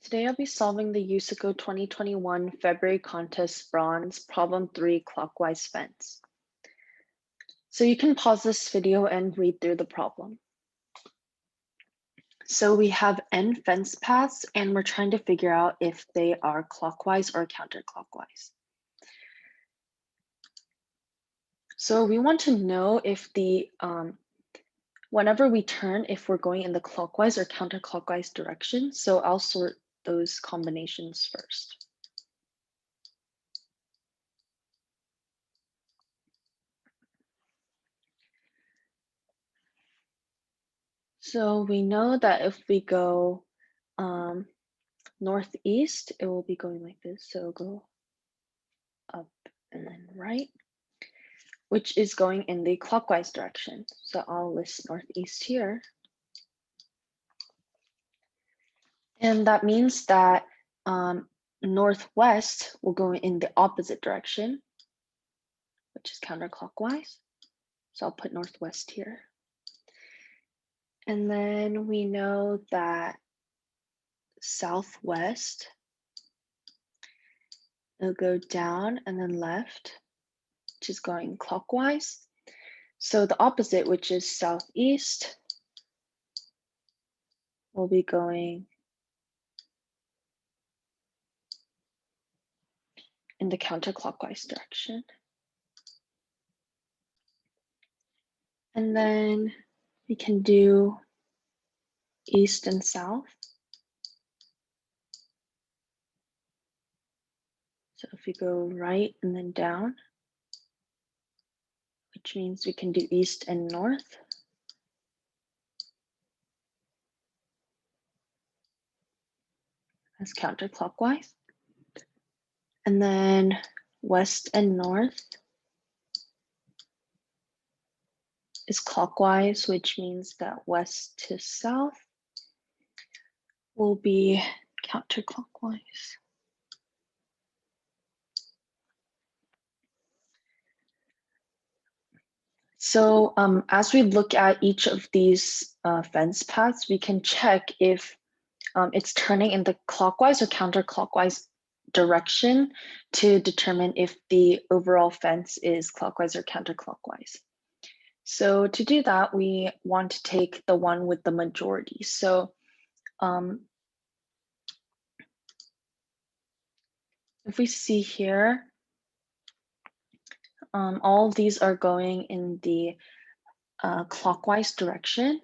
Today I'll be solving the USACO 2021 February contest bronze problem 3 clockwise fence. So you can pause this video and read through the problem. So we have n fence paths and we're trying to figure out if they are clockwise or counterclockwise. So we want to know if whenever we turn, if we're going in the clockwise or counterclockwise direction. So I'll sort those combinations first. So we know that if we go northeast, it will be going like this. So go up and then right, which is going in the clockwise direction. So I'll list northeast here. And that means that northwest will go in the opposite direction, which is counterclockwise. So I'll put northwest here. And then we know that southwest, it'll go down and then left, which is going clockwise. So the opposite, which is southeast, will be going in the counterclockwise direction. And then we can do east and south. So if we go right and then down, which means we can do east and north. As counterclockwise. And then west and north is clockwise, which means that west to south will be counterclockwise. So as we look at each of these fence paths, we can check if it's turning in the clockwise or counterclockwise direction to determine if the overall fence is clockwise or counterclockwise. So to do that, we want to take the one with the majority. So if we see here, all of these are going in the clockwise direction.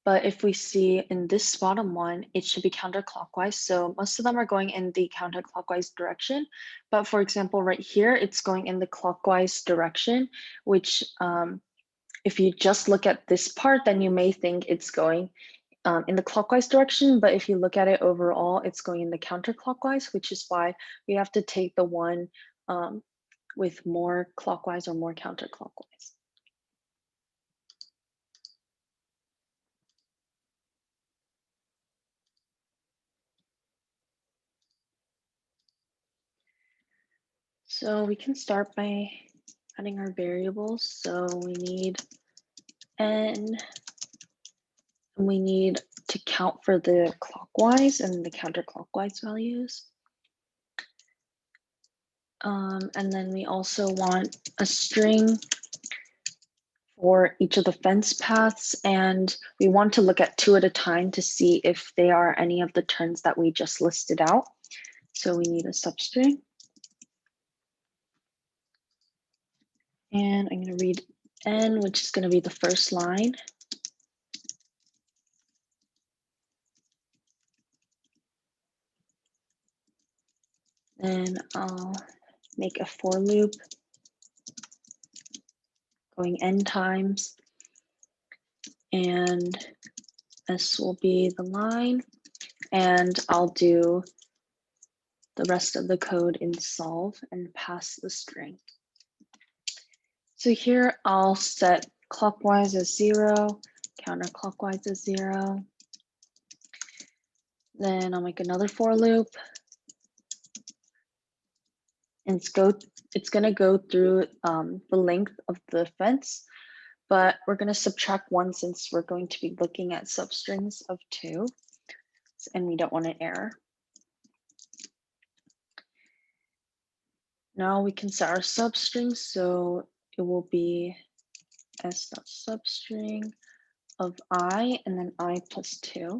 But if we see in this bottom one, it should be counterclockwise. So most of them are going in the counterclockwise direction. But for example, right here, it's going in the clockwise direction, which if you just look at this part, then you may think it's going in the clockwise direction. But if you look at it overall, it's going in the counterclockwise, which is why we have to take the one with more clockwise or more counterclockwise. So we can start by adding our variables. So we need n, and we need to count for the clockwise and the counterclockwise values. And then we also want a string for each of the fence paths, and we want to look at 2 at a time to see if they are any of the turns that we just listed out. So we need a substring. And I'm going to read n, which is going to be the first line. Then I'll make a for loop going n times, and this will be the line, and I'll do the rest of the code in solve and pass the string. So here I'll set clockwise as 0, counterclockwise as 0. Then I'll make another for loop. And it's going to go through the length of the fence, but we're going to subtract 1 since we're going to be looking at substrings of 2. and we don't want an error. Now we can set our substring, so it will be s.substring of I and then I plus 2.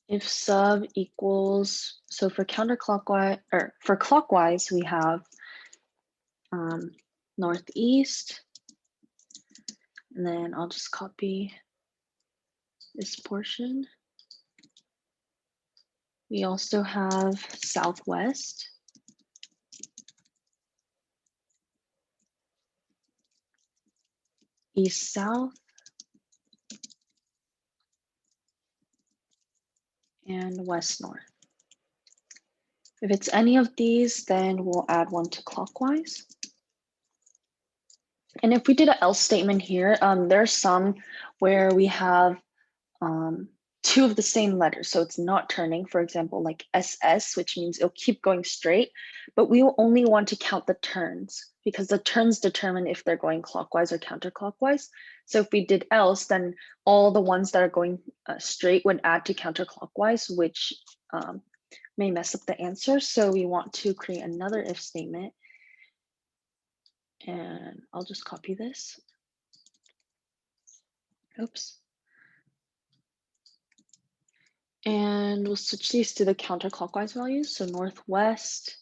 If sub equals, so for counterclockwise, or for clockwise, we have northeast, and then I'll just copy this portion. We also have southwest, east south, and west north. If it's any of these, then we'll add one to clockwise. And if we did an else statement here, there's some where we have two of the same letters, so it's not turning, for example, like SS, which means it'll keep going straight, but we will only want to count the turns because the turns determine if they're going clockwise or counterclockwise. So if we did else, then all the ones that are going straight would add to counterclockwise, which may mess up the answer. So we want to create another if statement, and I'll just copy this. Oops. And we'll switch these to the counterclockwise values. So northwest,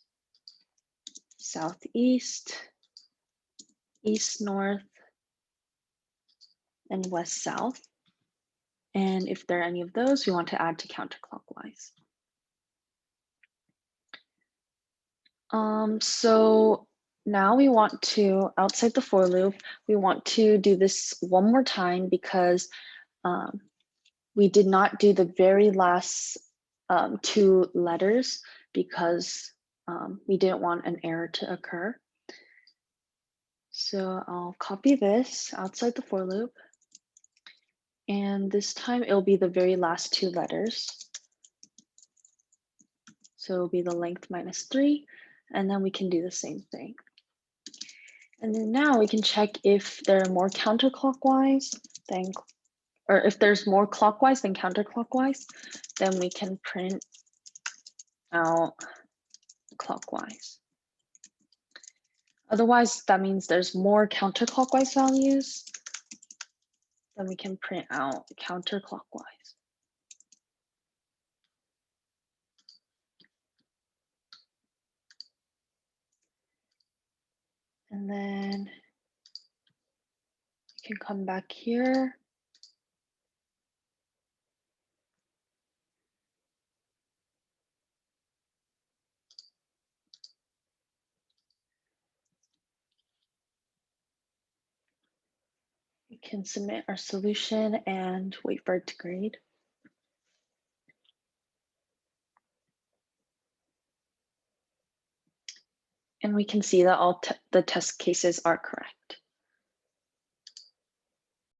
southeast, east north, and west south. And if there are any of those, we want to add to counterclockwise. So now we want to, outside the for loop, we want to do this one more time because we did not do the very last two letters because we didn't want an error to occur. So I'll copy this outside the for loop. And this time it'll be the very last two letters. So it'll be the length -3, and then we can do the same thing. And then now we can check if there are more counterclockwise than, or if there's more clockwise than counterclockwise, then we can print out clockwise. Otherwise, that means there's more counterclockwise values, then we can print out counterclockwise. And then you can come back here. We can submit our solution and wait for it to grade. And we can see that all the test cases are correct.